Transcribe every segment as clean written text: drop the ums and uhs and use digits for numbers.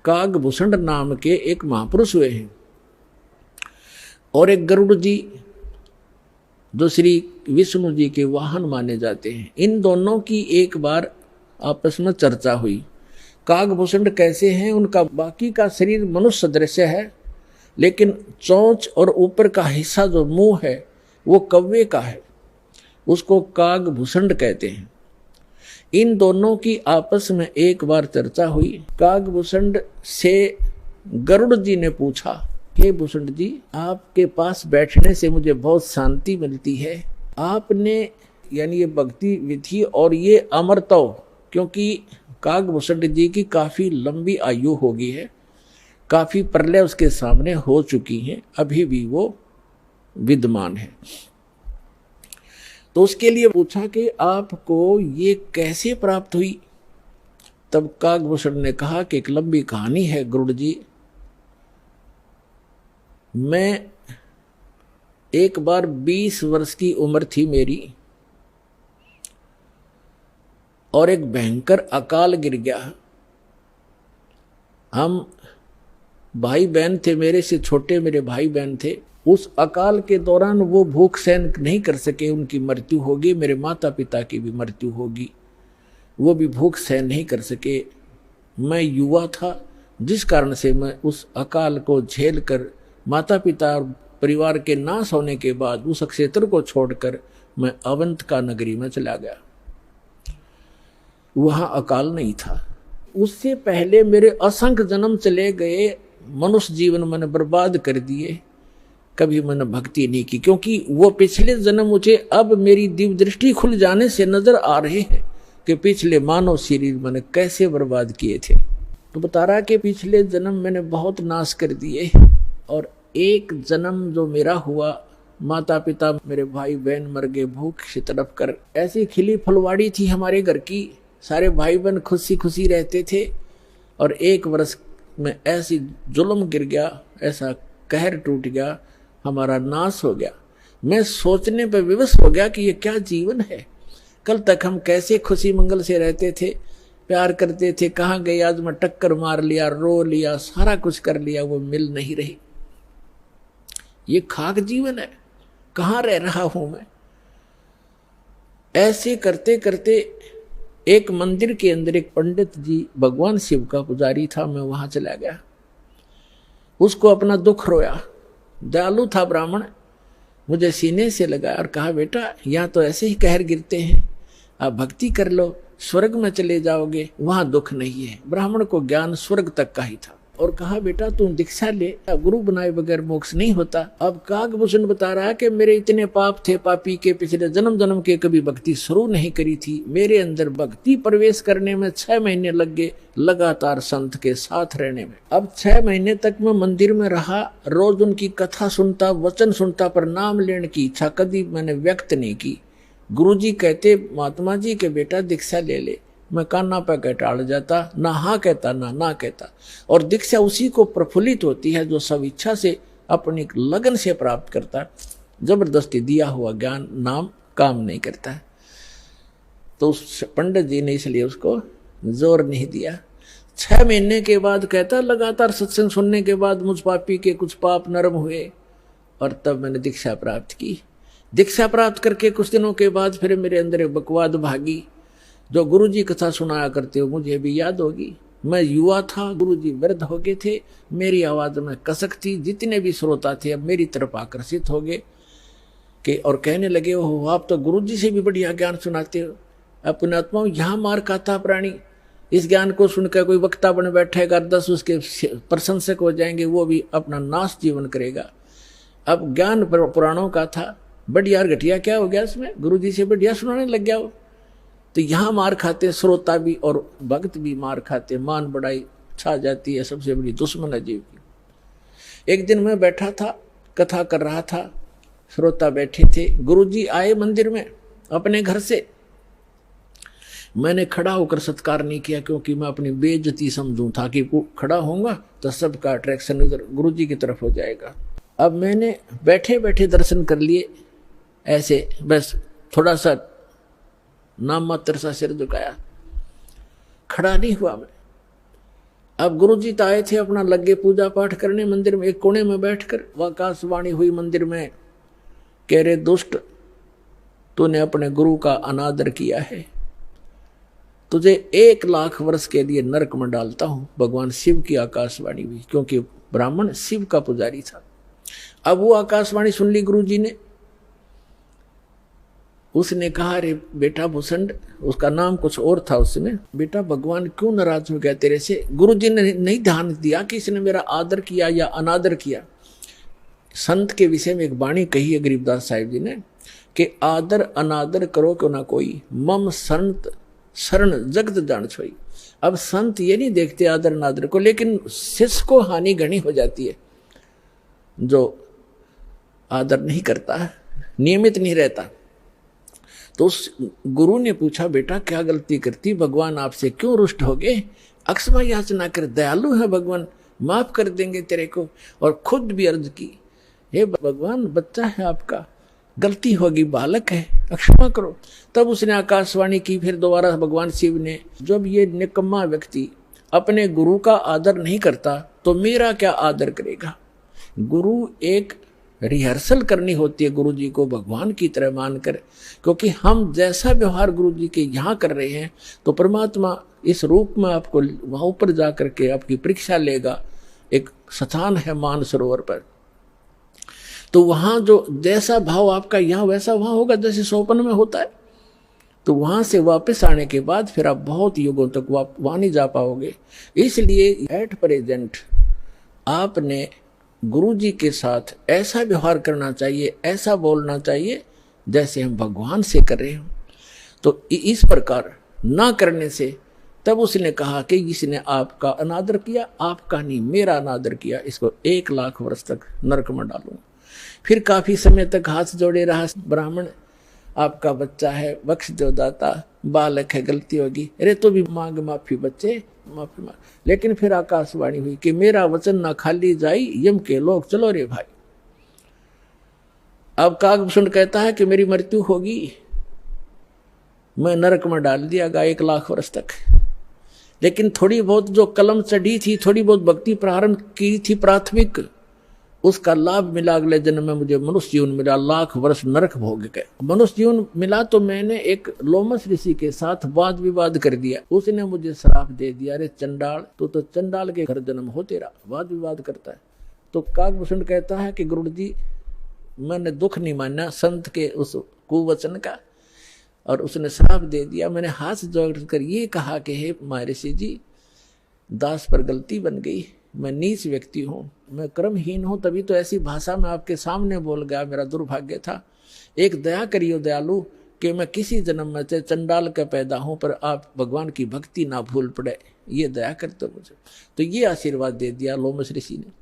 कागभूषण नाम के एक महापुरुष हुए हैं और एक गरुड़ जी जो श्री विष्णु जी के वाहन माने जाते हैं। इन दोनों की एक बार आपस में चर्चा हुई। कागभूषण कैसे हैं, उनका बाकी का शरीर मनुष्य सदृश है, लेकिन चोंच और ऊपर का हिस्सा जो मुंह है वो कौवे का है, उसको कागभूषण कहते हैं। इन दोनों की आपस में एक बार चर्चा हुई। कागभूषण से गरुड़ जी ने पूछा, हे भूषण जी, आपके पास बैठने से मुझे बहुत शांति मिलती है। आपने यानी ये भक्ति विधि और ये अमरत्व, क्योंकि कागभूषण जी की काफी लंबी आयु हो गई है, काफी प्रलय उसके सामने हो चुकी हैं, अभी भी वो विद्यमान है। तो उसके लिए पूछा कि आपको ये कैसे प्राप्त हुई। तब कागभूषण ने कहा कि एक लंबी कहानी है गरुड़ जी। मैं एक बार 20 वर्ष की उम्र थी मेरी और एक भयंकर अकाल गिर गया। हम भाई बहन थे, मेरे से छोटे मेरे भाई बहन थे। उस अकाल के दौरान वो भूख सहन नहीं कर सके, उनकी मृत्यु होगी। मेरे माता पिता की भी मृत्यु होगी, वो भी भूख सहन नहीं कर सके। मैं युवा था, जिस कारण से मैं उस अकाल को झेल कर माता पिता और परिवार के नाश होने के बाद उस क्षेत्र को छोड़कर मैं अवंतिका नगरी में चला गया। वहां अकाल नहीं था। उससे पहले मेरे असंख्य जन्म चले गए, मनुष्य जीवन मैंने बर्बाद कर दिए, कभी मैंने भक्ति नहीं की, क्योंकि वो पिछले जन्म मुझे अब मेरी दिव्य दृष्टि खुल जाने से नजर आ रहे हैं कि पिछले मानव शरीर मैंने कैसे बर्बाद किए थे। तो बता रहा कि पिछले जन्म मैंने बहुत नाश कर दिए और एक जन्म जो मेरा हुआ, माता पिता मेरे भाई बहन मर गए भूख से तड़प कर। ऐसी खिली फुलवाड़ी थी हमारे घर की, सारे भाई बहन खुशी खुशी रहते थे और एक वर्ष में ऐसी जुल्म गिर गया, ऐसा कहर टूट गया, हमारा नाश हो गया। मैं सोचने पर विवश हो गया कि ये क्या जीवन है। कल तक हम कैसे खुशी मंगल से रहते थे, प्यार करते थे, कहाँ गए आज मैं टक्कर मार लिया, रो लिया, सारा कुछ कर लिया, वो मिल नहीं रही। ये खाक जीवन है, कहाँ रह रहा हूं मैं। ऐसे करते करते एक मंदिर के अंदर एक पंडित जी भगवान शिव का पुजारी था, मैं वहां चला गया। उसको अपना दुख रोया, दयालु था ब्राह्मण, मुझे सीने से लगा और कहा, बेटा यहाँ तो ऐसे ही कहर गिरते हैं, आप भक्ति कर लो, स्वर्ग में चले जाओगे, वहां दुख नहीं है। ब्राह्मण को ज्ञान स्वर्ग तक का ही था और कहा, बेटा तुम दीक्षा ले, गुरु बनाए बगैर मोक्ष नहीं होता। अब कागभूषण बता रहा है कि मेरे इतने पाप थे, पापी के पिछले जन्म जन्म के कभी भक्ति शुरू नहीं करी थी। मेरे अंदर भक्ति प्रवेश करने में 6 महीने लग गए, लगातार संत के साथ रहने में। अब 6 महीने तक मैं मंदिर में रहा, रोज उनकी कथा सुनता, वचन सुनता, पर नाम लेने की इच्छा कभी मैंने व्यक्त नहीं की। गुरु जी कहते, महात्मा जी के बेटा दीक्षा ले ले, मैं कान्ना पे कह टाल जाता, ना हाँ कहता ना कहता। और दीक्षा उसी को प्रफुल्लित होती है जो सब इच्छा से अपनी लगन से प्राप्त करता है। जबरदस्ती दिया हुआ ज्ञान नाम काम नहीं करता है। तो उस पंडित जी ने इसलिए उसको जोर नहीं दिया। 6 महीने के बाद कहता, लगातार सत्संग सुनने के बाद मुझ पापी के कुछ पाप नरम हुए और तब मैंने दीक्षा प्राप्त की। दीक्षा प्राप्त करके कुछ दिनों के बाद फिर मेरे अंदर एक बकवाद भागी, जो गुरुजी कथा सुनाया करते हो मुझे भी याद होगी। मैं युवा था, गुरुजी वृद्ध हो गए थे, मेरी आवाज में कसक थी, जितने भी श्रोता थे अब मेरी तरफ आकर्षित हो गए कि और कहने लगे, हो आप तो गुरुजी से भी बढ़िया ज्ञान सुनाते हो। अपने आत्मा यहाँ मार खाता प्राणी, इस ज्ञान को सुनकर कोई वक्ता बन बैठेगा, 10 उसके प्रशंसक हो जाएंगे, वो भी अपना नाश जीवन करेगा। अब ज्ञान पुराणों का था, बढ़िया घटिया क्या हो गया इसमें, गुरुजी से बढ़िया सुनाने लग गया वो। तो यहाँ मार खाते श्रोता भी और भक्त भी मार खाते, मान बढ़ाई छा जाती है, सबसे बड़ी दुश्मन है जीव की। एक दिन मैं बैठा था, कथा कर रहा था, श्रोता बैठे थे, गुरुजी आए मंदिर में अपने घर से। मैंने खड़ा होकर सत्कार नहीं किया, क्योंकि मैं अपनी बेइज्जती समझूं था कि खड़ा होऊंगा तो सबका अट्रैक्शन उधर गुरुजी की तरफ हो जाएगा। अब मैंने बैठे बैठे दर्शन कर लिए, ऐसे बस थोड़ा सा नाम मात्र सा सिर झुकाया, खड़ा नहीं हुआ मैं। अब गुरुजी तो आए थे अपना लगे पूजा पाठ करने मंदिर में, एक कोने में बैठकर आकाशवाणी हुई मंदिर में, कह रहे दुष्ट तूने अपने गुरु का अनादर किया है, तुझे 1 लाख वर्ष के लिए नरक में डालता हूं। भगवान शिव की आकाशवाणी हुई, क्योंकि ब्राह्मण शिव का पुजारी था। अब वो आकाशवाणी सुन ली गुरुजी ने। उसने कहा अरे बेटा भूषण, उसका नाम कुछ और था उस समय, बेटा भगवान क्यों नाराज हो गया तेरे से? गुरुजी ने नहीं ध्यान दिया कि इसने मेरा आदर किया या अनादर किया। संत के विषय में एक वाणी कही है गरीबदास साहिब जी ने कि आदर अनादर करो क्यों ना कोई, मम संत शरण जगत जान छोई। अब संत ये नहीं देखते आदर अनादर को, लेकिन शिष्य को हानि घनी हो जाती है जो आदर नहीं करता, नियमित नहीं रहता। तो उस गुरु ने पूछा बेटा क्या गलती करती, भगवान आपसे क्यों रुष्ट हो गए? अक्षमा याचना कर, दयालु है भगवान, माफ कर देंगे तेरे को। और खुद भी अर्ज की, हे भगवान बच्चा है आपका, गलती होगी, बालक है, क्षमा करो। तब उसने आकाशवाणी की फिर दोबारा भगवान शिव ने, जब ये निकम्मा व्यक्ति अपने गुरु का आदर नहीं करता तो मेरा क्या आदर करेगा? गुरु एक रिहर्सल करनी होती है गुरु जी को भगवान की तरह मानकर, क्योंकि हम जैसा व्यवहार गुरु जी के यहाँ कर रहे हैं तो परमात्मा इस रूप में आपको वहां ऊपर जा करके आपकी परीक्षा लेगा। एक स्थान है मानसरोवर पर, तो वहां जो जैसा भाव आपका यहाँ वैसा वहां होगा, जैसे सोपन में होता है। तो वहां से वापस आने के बाद फिर आप बहुत युगों तक वहां नहीं जा पाओगे। इसलिए एट प्रेजेंट आपने गुरु जी के साथ ऐसा व्यवहार करना चाहिए, ऐसा बोलना चाहिए जैसे हम भगवान से कर रहे हो। तो इस प्रकार ना करने से तब उसने कहा कि इसने आपका अनादर किया, आपका नहीं मेरा अनादर किया, इसको 1 लाख वर्ष तक नरक में डालूंगा। फिर काफी समय तक हाथ जोड़े रहा ब्राह्मण, आपका बच्चा है, बख्श दो दाता, बालक है, गलती होगी, अरे तो भी मांग माफी बच्चे, माफी मांग। लेकिन फिर आकाशवाणी हुई कि मेरा वचन ना खाली जाई, यम के लोग चलो रे भाई। अब कागभूषण कहता है कि मेरी मृत्यु होगी, मैं नरक में डाल दिया गया 1 लाख वर्ष तक। लेकिन थोड़ी बहुत जो कलम चढ़ी थी, थोड़ी बहुत भक्ति प्रारंभ की थी प्राथमिक, उसका लाभ मिला। अगले जन्म में मुझे मनुष्य जीवन मिला, 1 लाख वर्ष नरक भोग गए। मनुष्य जीवन मिला तो मैंने एक लोमस ऋषि के साथ वाद विवाद कर दिया, उसने मुझे श्राप दे दिया, अरे चंडाल तो चंडाल के घर जन्म हो तेरा, वाद विवाद करता है। तो कागभूषण कहता है कि गुरु जी मैंने दुख नहीं माना संत के उस कुवचन का, और उसने श्राप दे दिया। मैंने हाथ जोड़कर ये कहा कि हे महर्षि जी, दास पर गलती बन गई, मैं नीच व्यक्ति हूँ, मैं कर्महीन हूँ, तभी तो ऐसी भाषा में आपके सामने बोल गया, मेरा दुर्भाग्य था। एक दया करियो दयालु कि मैं किसी जन्म में से चंडाल का पैदा हूँ, पर आप भगवान की भक्ति ना भूल पड़े, ये दया करते मुझे। तो ये आशीर्वाद दे दिया लोमस ऋषि ने।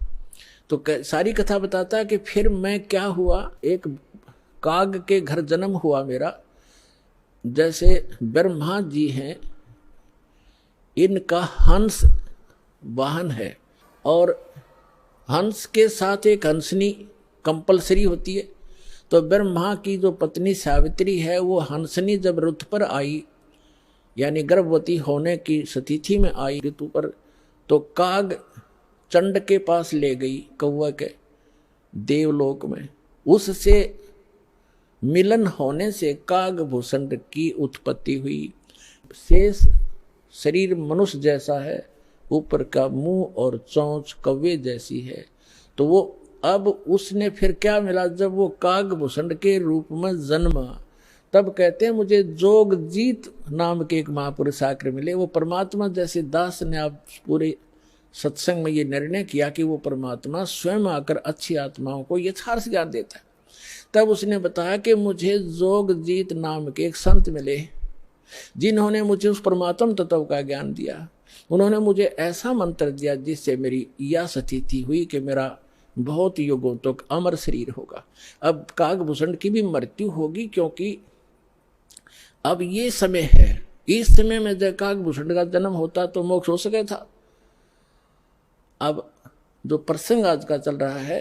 तो सारी कथा बताता है कि फिर मैं क्या हुआ, एक काग के घर जन्म हुआ मेरा। जैसे ब्रह्मा जी हैं, इनका हंस वाहन है, और हंस के साथ एक हंसनी कंपलसरी होती है। तो ब्रह्मा की जो पत्नी सावित्री है, वो हंसनी जब रुत पर आई, यानी गर्भवती होने की स्थिति में आई ऋतु पर, तो काग चंड के पास ले गई, कौवा के देवलोक में। उससे मिलन होने से कागभूषण की उत्पत्ति हुई। शेष शरीर मनुष्य जैसा है, ऊपर का मुंह और चोंच कौवे जैसी है। तो वो अब उसने फिर क्या मिला, जब वो कागभूषण के रूप में जन्मा, तब कहते हैं मुझे जोगजीत नाम के एक महापुरुष आकर मिले। वो परमात्मा जैसे दास ने आप पूरे सत्संग में ये निर्णय किया कि वो परमात्मा स्वयं आकर अच्छी आत्माओं को यथार्थ ज्ञान देता है। तब उसने बताया कि मुझे जोगजीत नाम के एक संत मिले, जिन्होंने मुझे उस परमात्म तत्व का ज्ञान दिया। उन्होंने मुझे ऐसा मंत्र दिया जिससे मेरी यह स्थिति हुई कि मेरा बहुत युगों तक अमर शरीर होगा। अब कागभूषण की भी मृत्यु होगी, क्योंकि अब ये समय है, इस समय में जब कागभूषण का जन्म होता तो मोक्ष हो सके था। अब जो प्रसंग आज का चल रहा है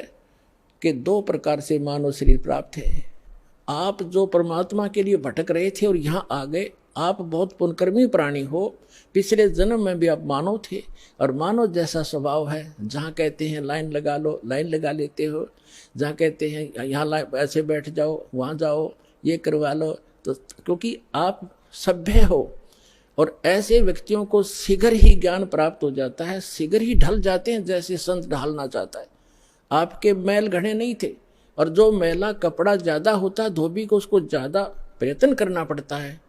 कि 2 प्रकार से मानव शरीर प्राप्त है। आप जो परमात्मा के लिए भटक रहे थे और यहाँ आ गए, आप बहुत पुण्यकर्मी प्राणी हो, पिछले जन्म में भी आप मानव थे और मानव जैसा स्वभाव है। जहाँ कहते हैं लाइन लगा लो, लाइन लगा लेते हो, जहाँ कहते हैं यहाँ ऐसे बैठ जाओ, वहाँ जाओ, ये करवा लो। तो क्योंकि आप सभ्य हो और ऐसे व्यक्तियों को शीघ्र ही ज्ञान प्राप्त हो जाता है, शीघ्र ही ढल जाते हैं जैसे संत ढालना चाहता है। आपके मैल घड़े नहीं थे, और जो मैला कपड़ा ज़्यादा होता है धोबी को उसको ज़्यादा प्रयत्न करना पड़ता है,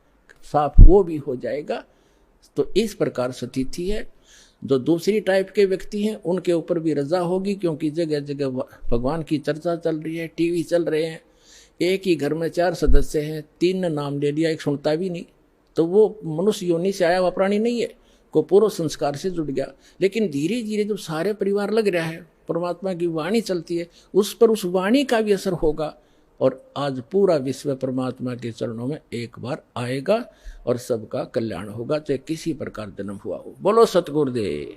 साफ वो भी हो जाएगा। तो इस प्रकार स्थिति है। जो दूसरी टाइप के व्यक्ति हैं उनके ऊपर भी रजा होगी, क्योंकि जगह जगह भगवान की चर्चा चल रही है, टीवी चल रहे हैं। एक ही घर में 4 सदस्य हैं, 3 ने नाम ले लिया, एक सुनता भी नहीं, तो वो मनुष्य योनि से आया हुआ प्राणी नहीं है, को पूर्व संस्कार से जुड़ गया। लेकिन धीरे धीरे जब सारे परिवार लग रहा है, परमात्मा की वाणी चलती है, उस पर उस वाणी का भी असर होगा, और आज पूरा विश्व परमात्मा के चरणों में एक बार आएगा और सबका कल्याण होगा, चाहे किसी प्रकार जन्म हुआ हो। बोलो सतगुरुदेव।